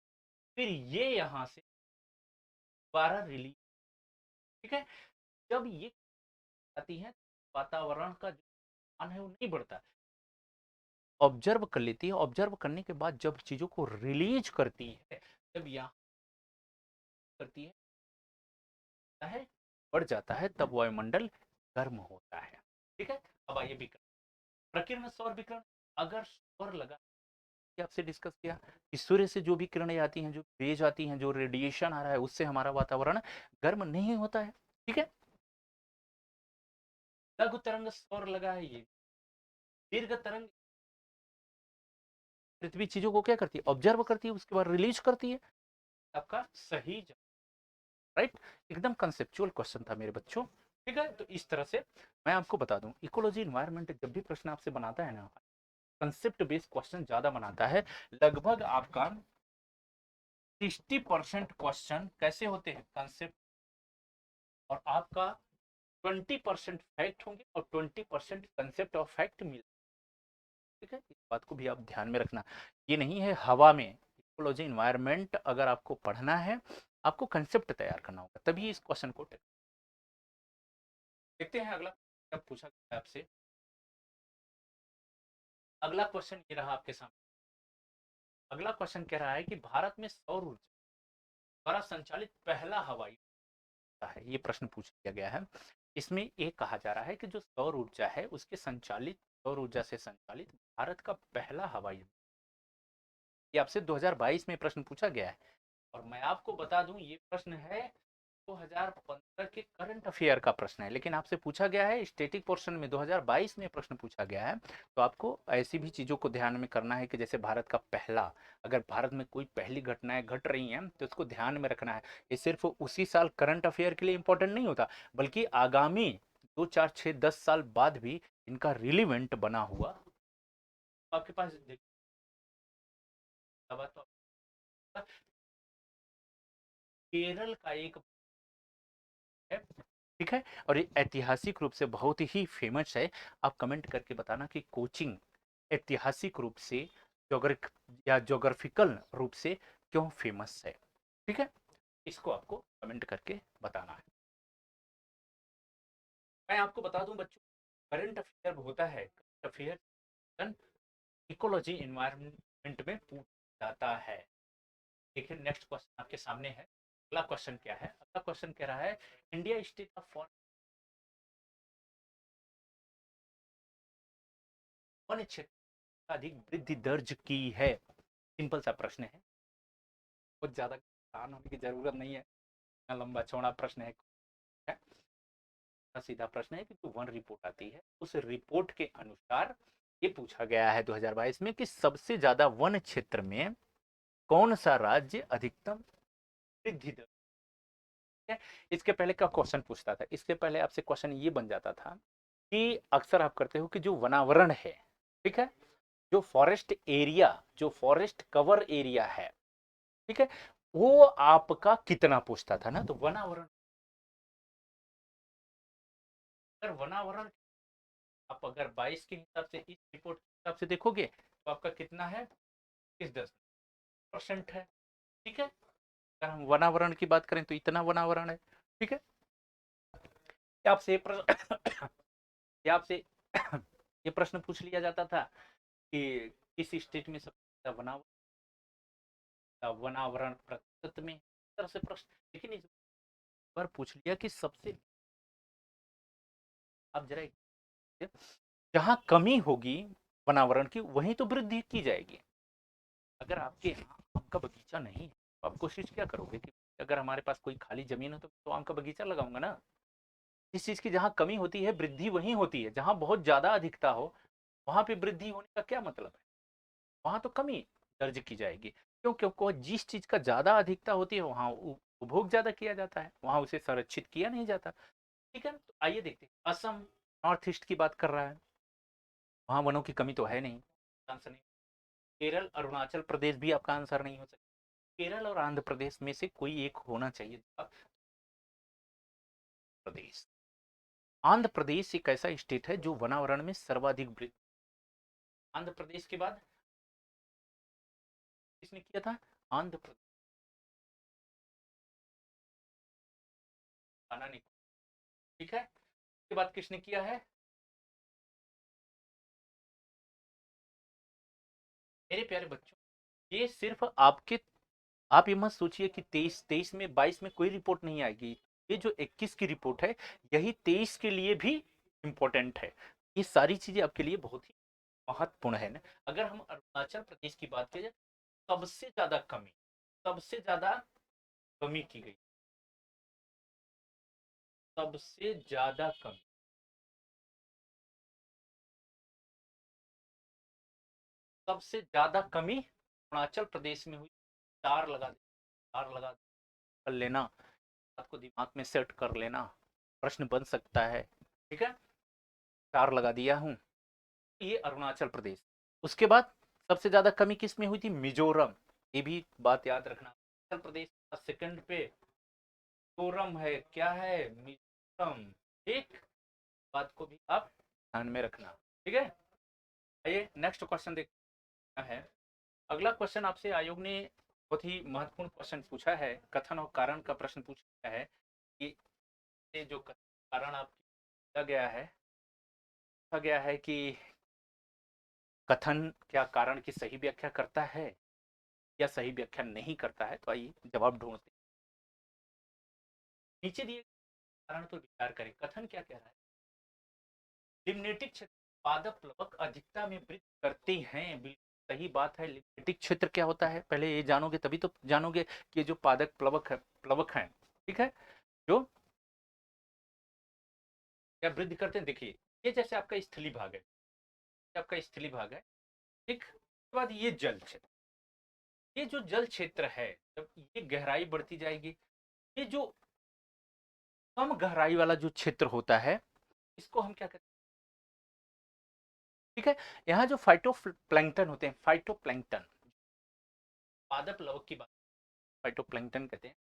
फिर ये यहाँ से दोबारा रिलीज। ठीक है, जब ये आती है वातावरण का जो तापमान है वो नहीं बढ़ता, ऑब्जर्व कर लेती है। ऑब्जर्व करने के बाद जब चीजों को रिलीज करती है, जब यहाँ करती है बढ़ जाता है, तब वायुमंडल गर्म होता है। ठीक है, अब आइए विकर्ण, प्रकीर्णन सौर विकिरण। अगर सौर लगा के आपसे डिस्कस किया कि सूर्य से जो भी किरणें आती हैं, जो रेज आती हैं, जो रेडिएशन आ रहा है, उससे हमारा वातावरण गर्म नहीं होता है। ठीक है, लघु तरंग सौर लगा है, ये दीर्घ तरंग पृथ्वी चीजों को क्या करती है? ऑब्जर्व करती है, उसके बाद रिलीज करती है। आपका सही जवाब। राइट, एकदम कंसेप्चुअल क्वेश्चन था मेरे बच्चों। ठीक है, तो इस तरह से मैं आपको बता दूं, इकोलॉजी इन्वायरमेंट जब भी प्रश्न आपसे बनाता है ना, कंसेप्ट बेस्ड क्वेश्चन ज्यादा बनाता है। लगभग आपका 60% क्वेश्चन कैसे होते हैं? कंसेप्ट, और आपका 20% फैक्ट होंगे और 20% कंसेप्ट और फैक्ट मिल। ठीक है, इस बात को भी आप ध्यान में रखना। ये नहीं है हवा में। इकोलॉजी इन्वायरमेंट अगर आपको पढ़ना है, आपको कंसेप्ट तैयार करना होगा, तभी इस क्वेश्चन को देखते हैं। अगला जब पूछा गया आपसे, अगला क्वेश्चन ये रहा आपके सामने। अगला क्वेश्चन कह रहा है कि भारत में सौर ऊर्जा द्वारा संचालित पहला हवाई है, ये प्रश्न पूछ लिया गया है। इसमें ये कहा जा रहा है कि जो सौर ऊर्जा है उसके संचालित, सौर ऊर्जा से संचालित भारत का पहला हवाई, ये आपसे 2022 में प्रश्न पूछा गया है। और मैं आपको बता दूं ये प्रश्न है 2015 के करंट अफेयर का प्रश्न है, लेकिन आपसे पूछा गया है स्टैटिक पोर्शन में 2022 में प्रश्न पूछा गया है। तो आपको ऐसी भी चीजों को ध्यान में करना है कि जैसे भारत का पहला, अगर भारत में कोई पहली घटनाएं घट रही हैं तो उसको ध्यान में रखना है। ये सिर्फ उसी साल करंट अफेयर के लिए इंपॉर्टेंट नहीं होता, बल्कि आगामी 2 4 6 10 साल बाद भी इनका रिलीवेंट बना हुआ आपके पास तो केरल का एक है। ठीक है, और ये ऐतिहासिक रूप से बहुत ही फेमस है। आप कमेंट करके बताना कि कोचिंग ऐतिहासिक रूप से, जोग्राफ या जोग्राफिकल रूप से क्यों फेमस है। ठीक है, इसको आपको कमेंट करके बताना है। मैं आपको बता दूं बच्चों, करंट अफेयर होता है, करंट अफेयर इकोलॉजी इन्वायरमेंट में पूछा जाता है। देखिए नेक्स्ट क्वेश्चन आपके सामने है। अगला क्वेश्चन क्या है? अगला क्वेश्चन कह रहा है इंडिया स्टेट ऑफ वन क्षेत्र अधिक वृद्धि दर्ज की है। सिंपल सा प्रश्न है, बहुत ज्यादा आसान होने की जरूरत नहीं है। इतना लंबा चौड़ा प्रश्न है। सीधा प्रश्न है कि जो वन रिपोर्ट आती है उस रिपोर्ट के अनुसार ये पूछा गया है 2022 में कि सबसे ज्यादा वन क्षेत्र में कौन सा राज्य अधिकतम वृद्धि दर है। इसके पहले का क्वेश्चन पूछता था, इसके पहले आपसे क्वेश्चन ये बन जाता था कि अक्सर आप करते हो कि जो वनावरण है, ठीक है, जो फॉरेस्ट एरिया, जो फॉरेस्ट कवर एरिया है, ठीक है, वो आपका कितना पूछता था ना। तो वनावरण, अगर वनावरण आप अगर 22 के हिसाब से, इस रिपोर्ट के हिसाब से देखोगे तो आपका कितना है, 10% है, ठीक है। अगर हम वनावरण की बात करें तो इतना वनावरण है, ठीक है। आपसे आपसे ये प्रश्न पूछ लिया जाता था कि किस स्टेट में सबसे ज्यादा वनावरण प्रतिशत में, इस तरह से प्रश्न। लेकिन इस बार पूछ लिया कि सबसे, आप जरा जहां कमी होगी वनावरण की वहीं तो वृद्धि की जाएगी। अगर आपके यहाँ आम का बगीचा नहीं है तो आप कोशिश क्या करोगे कि अगर हमारे पास कोई खाली जमीन है तो आम का बगीचा लगाऊंगा ना। इस चीज की जहां कमी होती है वृद्धि वहीं होती है, जहां बहुत ज्यादा अधिकता हो वहां पे वृद्धि होने का क्या मतलब है, वहां तो कमी दर्ज की जाएगी। क्यों? क्योंकि जिस चीज का ज्यादा अधिकता होती है वहां उपभोग ज्यादा किया जाता है, वहां उसे संरक्षित किया नहीं जाता, ठीक है। तो आइए देखते हैं, असम नॉर्थ ईस्ट की बात कर रहा है, वहां वनों की कमी तो है नहीं, आंसर नहीं। केरल अरुणाचल प्रदेश भी आपका आंसर नहीं हो सकता। केरल और आंध्र प्रदेश में से कोई एक होना चाहिए प्रदेश। आंध्र प्रदेश एक ऐसा स्टेट है जो वनावरण में सर्वाधिक वृद्धि, आंध्र प्रदेश के बाद किसने किया था, आंध्र प्रदेश, आना नहीं, ठीक है। उसके बाद किसने किया है, मेरे प्यारे बच्चों, ये सिर्फ आपके, आप ये मत सोचिए कि 23 में 22 में कोई रिपोर्ट नहीं आएगी। ये जो 21 की रिपोर्ट है यही 23 के लिए भी इम्पोर्टेंट है। ये सारी चीजें आपके लिए बहुत ही महत्वपूर्ण है ना। अगर हम अरुणाचल प्रदेश की बात करें, सबसे ज्यादा कमी, सबसे ज्यादा कमी की गई, सबसे ज्यादा कमी, सबसे ज्यादा कमी अरुणाचल प्रदेश में हुई। चार लगा दे, चार लगा कर लेना, आपको दिमाग में सेट कर लेना, प्रश्न बन सकता है, ठीक है। चार लगा दिया हूं, ये अरुणाचल प्रदेश। उसके बाद सबसे ज्यादा कमी किस में हुई थी, मिजोरम। ये भी बात याद रखना, अरुणाचल प्रदेश का सेकंड पे मिजोरम है, क्या है, मिजोरम, ठीक। बात को भी आप ध्यान में रखना, ठीक है। आइए नेक्स्ट क्वेश्चन देखना है। अगला क्वेश्चन आपसे आयोग ने बहुत ही महत्वपूर्ण क्वेश्चन पूछा है, कथन और कारण का प्रश्न पूछा है कि ये जो कारण आपको दिया गया है, कहा गया है कि कथन क्या कारण की सही व्याख्या करता है या सही व्याख्या नहीं करता है। तो आइए जवाब ढूंढते हैं, नीचे दिए कारण पर विचार करें। कथन क्या कह रहा है, लिम्नेटिक क्षेत्र पादप प्लवक अधिकता में वृद्धि करते हैं, बिल्कुल सही बात है। लिम्नेटिक क्षेत्र क्या होता है पहले ये जानोगे तभी तो जानोगे कि जो पादप प्लवक है, प्लवक है, ठीक है, जो क्या वृद्धि करते हैं। देखिए ये जैसे आपका स्थली भाग है, आपका स्थली भाग है, ठीक। उसके बाद ये जल क्षेत्र, ये जो जल क्षेत्र है जब ये गहराई बढ़ती जाएगी, ये जो कम गहराई वाला जो क्षेत्र होता है इसको हम क्या कहते हैं, ठीक है। यहाँ जो फाइटो प्लैंकटन होते हैं, फाइटो प्लैंकटन, पादप लवक की बात फाइटो प्लैंकटन कहते हैं,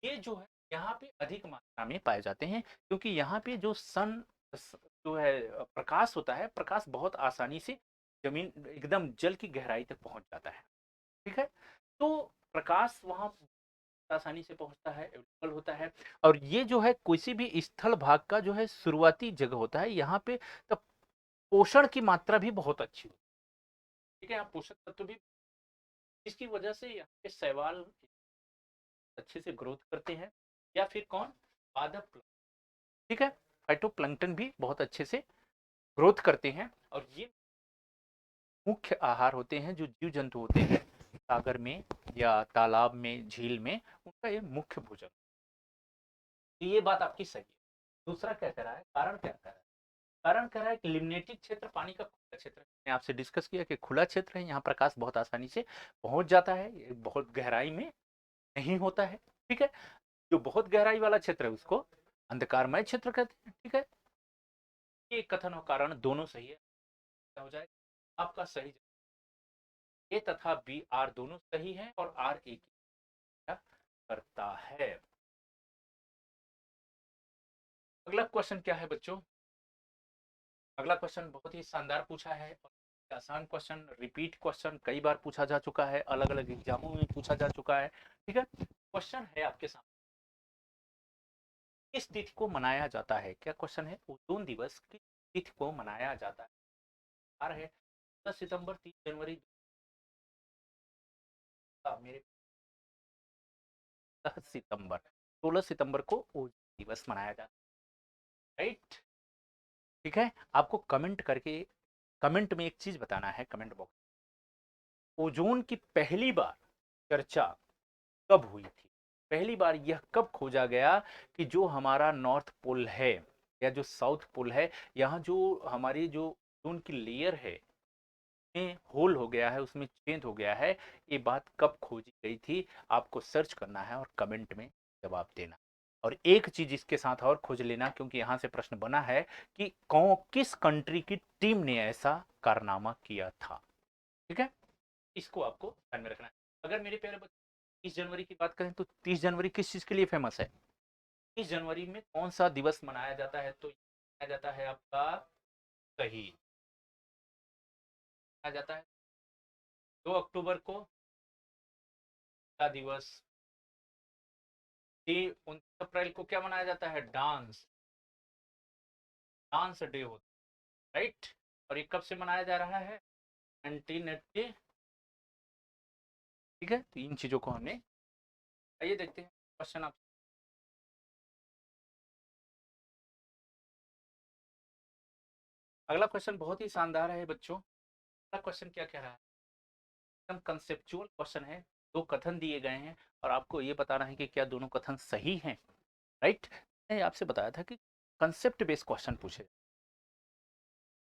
ये जो है यहाँ पे अधिक मात्रा में पाए जाते हैं क्योंकि यहाँ पे जो सन जो है प्रकाश होता है, प्रकाश बहुत आसानी से जमीन एकदम जल की गहराई तक पहुंच जाता है, ठीक है। तो प्रकाश वहां आसानी से पहुंचता है, अवेलेबल होता है। और ये जो है किसी भी स्थल भाग का जो है शुरुआती जगह होता है, यहाँ पे तो पोषण की मात्रा भी बहुत अच्छी होती है, ठीक है। यहाँ पोषक तत्व भी, इसकी वजह से यहाँ पे शैवाल अच्छे से ग्रोथ करते हैं, या फिर कौन, पादप, ठीक है। फाइटोप्लैंक्टन भी बहुत अच्छे से ग्रोथ करते हैं और ये मुख्य आहार होते हैं जो जीव जंतु होते हैं सागर में या तालाब में, झील में, उनका ये मुख्य भोजन। तो ये बात आपकी सही है। दूसरा क्या कह रहा है, कारण क्या कह रहा है? कारण कह रहा है कि लिमिनेटेड क्षेत्र पानी का खुला क्षेत्र है। मैंने आपसे डिस्कस किया कि खुला क्षेत्र है, यहाँ प्रकाश बहुत आसानी से पहुंच जाता है, ये बहुत गहराई में नहीं होता है। ठीक है, जो बहुत गहराई वाला क्षेत्र है उसको अंधकारमय क्षेत्र कहते हैं। ठीक है, ये कथन और कारण दोनों सही है। क्या हो जाएगा आपका सही? ए तथा बी, आर दोनों सही है और आर ए की व्याख्या करता है। अगला क्वेश्चन क्या है बच्चों? अगला क्वेश्चन बहुत ही शानदार पूछा है और आसान क्वेश्चन, रिपीट क्वेश्चन, कई बार पूछा जा चुका है, अलग अलग एग्जामों में पूछा जा चुका है। ठीक है, क्वेश्चन है आपके सामने, किस तिथि को मनाया जाता है? क्या क्वेश्चन है? ओजोन दिवस किस तिथि को मनाया जाता है? आ रहे 10 सितंबर, 30 जनवरी, मेरे 10 सितंबर, 16 सितंबर को ओजोन दिवस मनाया जाता है, राइट? ठीक है, आपको कमेंट करके, कमेंट में एक चीज बताना है, कमेंट बॉक्स, ओजोन की पहली बार चर्चा कब हुई थी? पहली बार यह कब खोजा गया कि जो हमारा नॉर्थ पोल है या जो साउथ पोल है, यहाँ जो हमारी जो ओजोन की लेयर है में होल हो गया है, उसमें चेंज हो गया है, ये बात कब खोजी गई थी? आपको सर्च करना है और कमेंट में जवाब देना। और एक चीज इसके साथ और खोज लेना, क्योंकि यहां से प्रश्न बना है कि कौन, किस कंट्री की टीम ने ऐसा कारनामा किया था। ठीक है, इसको आपको ध्यान में रखना है। अगर मेरे प्यारे बच्चे 30 जनवरी की बात करें तो 30 जनवरी किस चीज के लिए फेमस है? 30 जनवरी में कौन सा दिवस मनाया जाता है? तो मनाया जाता है आपका शहीद, मनाया जाता है 2 अक्टूबर को का दिवस। 29 अप्रैल को क्या मनाया जाता है? डांस, डांस डे होता है, राइट? और ये कब से मनाया जा रहा है? 1980। ठीक है, तो इन चीजों को हमने, आइए देखते हैं क्वेश्चन आप। अगला क्वेश्चन बहुत ही शानदार है बच्चों। अगला क्वेश्चन क्या कह रहा है? एकदम कंसेप्चुअल क्वेश्चन है, दो कथन दिए गए हैं और आपको ये बताना है कि क्या दोनों कथन सही हैं, राइट? मैंने आपसे बताया था कि कंसेप्ट बेस्ड क्वेश्चन पूछे।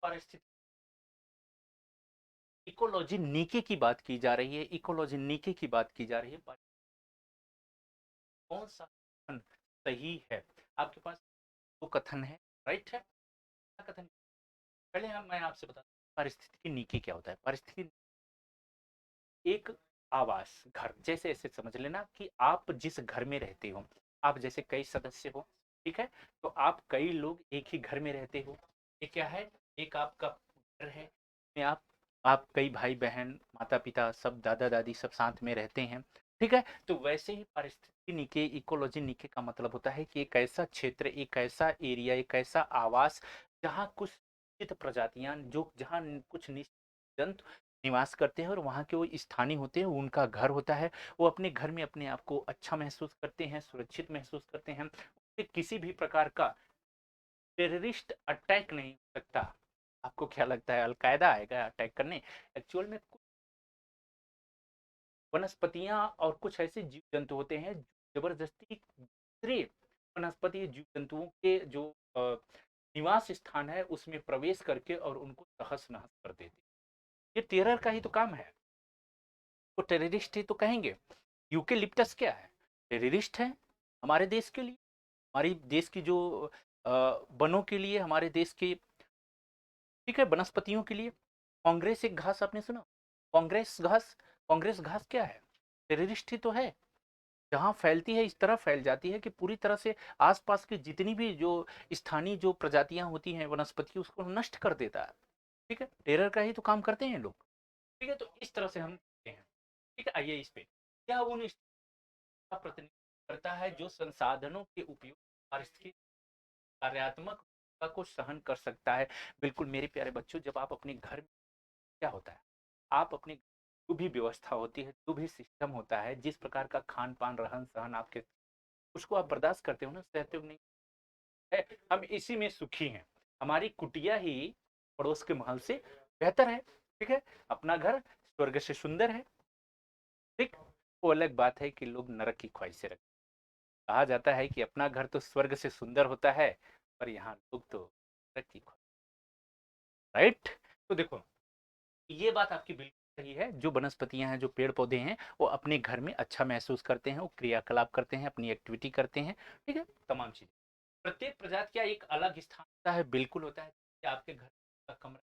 परिस्थिति, इकोलॉजी नीके की बात की जा रही है, इकोलॉजी नीके की बात की जा रही है, कौन सा कथन सही है? आपके पास दो कथन है, राइट है? कथन, पहले हम, मैं आपसे बता, परिस्थिति नीति क्या होता है? परिस्थिति एक आवास, घर जैसे, ऐसे समझ लेना कि आप जिस घर में रहते हो, आप जैसे कई सदस्य हो, ठीक है, तो आप कई लोग एक ही घर में रहते हो, ये क्या है? एक आपका घर है, में आप कई भाई बहन, माता पिता सब, दादा दादी सब साथ में रहते हैं। ठीक है, तो वैसे ही परिस्थिति निके, इकोलॉजी निके का मतलब होता है कि एक ऐसा क्षेत्र, एक ऐसा एरिया, एक ऐसा आवास जहाँ कुछ निश्चित प्रजातियां, जो जहाँ कुछ निश्चित जंतु निवास करते हैं और वहाँ के वो स्थानीय होते हैं, उनका घर होता है। वो अपने घर में अपने आप को अच्छा महसूस करते हैं, सुरक्षित महसूस करते हैं, किसी भी प्रकार का टेररिस्ट अटैक नहीं हो सकता। आपको क्या लगता है अलकायदा आएगा अटैक करने? एक्चुअल में कुछ वनस्पतियां और कुछ ऐसे जीव जंतु होते हैं जबरदस्ती दूसरे वनस्पति जीव जंतुओं के जो निवास स्थान है उसमें प्रवेश करके और उनको तहस नहस कर देते हैं। ये टेरर का ही तो काम है, वो टेररिस्ट ही तो कहेंगे। यूकेलिप्टस क्या है? टेररिस्ट है हमारे देश के लिए, हमारी देश की जो वनों के लिए, हमारे देश के, ठीक है, वनस्पतियों के लिए। कांग्रेस एक घास, आपने सुना? कांग्रेस घास, कांग्रेस घास क्या है? टेररिस्ट ही तो है। जहाँ फैलती है इस तरह फैल जाती है कि पूरी तरह से आसपास की जितनी भी जो स्थानीय जो प्रजातियां होती हैं वनस्पति, उसको नष्ट कर देता है। ठीक है, टेरर का ही तो काम करते हैं लोग। ठीक है, तो इस तरह से हम देखते हैं। ठीक है, आइए इस पे, क्या उन का प्रतिनिधित्व करता है जो संसाधनों के उपयोग, पारिस्थितिक, कार्यात्मक को सहन कर सकता है? बिल्कुल मेरे प्यारे बच्चों, जब आप अपने घर में, क्या होता है, आप अपने जो भी व्यवस्था होती है, जो भी सिस्टम होता है, जिस प्रकार का खान पान, रहन सहन आपके, उसको आप बर्दाश्त करते हो ना, सहते हो नहीं है? हम इसी में सुखी हैं। हमारी कुटिया ही पड़ोस के महल से बेहतर है। ठीक है, अपना घर स्वर्ग से सुंदर है। ठीक, वो अलग बात है कि लोग नरक की ख्वाहिश से रखते हैं। कहा जाता है कि अपना घर तो स्वर्ग से सुंदर होता है, पर यहाँ लोग तो नरक की खोज। राइट। तो देखो, ये बात आपकी बिल्कुल सही है। जो वनस्पतियां हैं, जो पेड़ पौधे हैं, वो अपने घर में अच्छा महसूस करते हैं, वो क्रियाकलाप करते हैं, अपनी एक्टिविटी करते हैं। ठीक है, तमाम चीजें। प्रत्येक प्रजाति का एक अलग स्थान होता है, बिल्कुल होता है कि आपके घर का कमरा।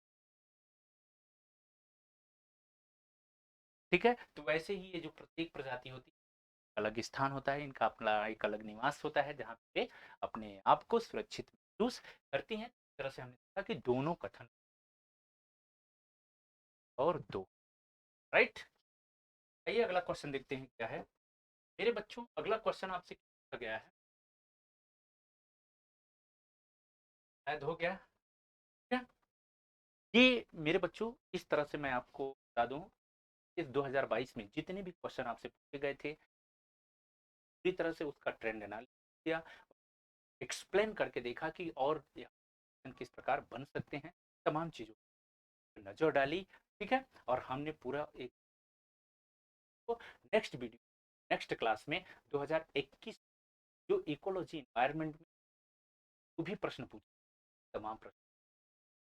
ठीक है, तो वैसे ही ये जो प्रत्येक प्रजाति होती है, अलग स्थान होता है, इनका अपना एक अलग निवास होता है, जहाँ पे अपने आप को सुरक्षित महसूस करती हैं। इस तरह से हमने देखा कि दोनों कथन और दो। राइट। आइए अगला क्वेश्चन देखते हैं क्या है। मेरे बच्चों, अगला क्वेश्चन आपसे पूछा गया है, शायद हो गया। ठीक है? ये मेरे बच्चों, इस तरह से मैं आपको बता दूं, इस 2022 में जितने भी क्वेश्चन आपसे पूछे गए थे, पूरी तरह से उसका ट्रेंड एनालिसिस किया, एक्सप्लेन करके देखा कि और किस प्रकार बन सकते हैं, तमाम चीजों पर नजर डाली। ठीक है, और हमने पूरा एक नेक्स्ट वीडियो, नेक्स्ट क्लास में 2021 जो इकोलॉजी एनवायरनमेंट में जो भी प्रश्न पूछे, तमाम प्रश्न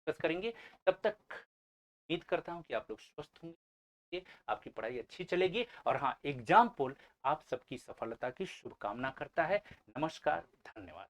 डिस्कस करेंगे। तब तक उम्मीद करता हूँ कि आप लोग स्वस्थ होंगे, आपकी पढ़ाई अच्छी चलेगी, और हाँ, एग्जाम पोल आप सबकी सफलता की शुभकामना करता है। नमस्कार, धन्यवाद।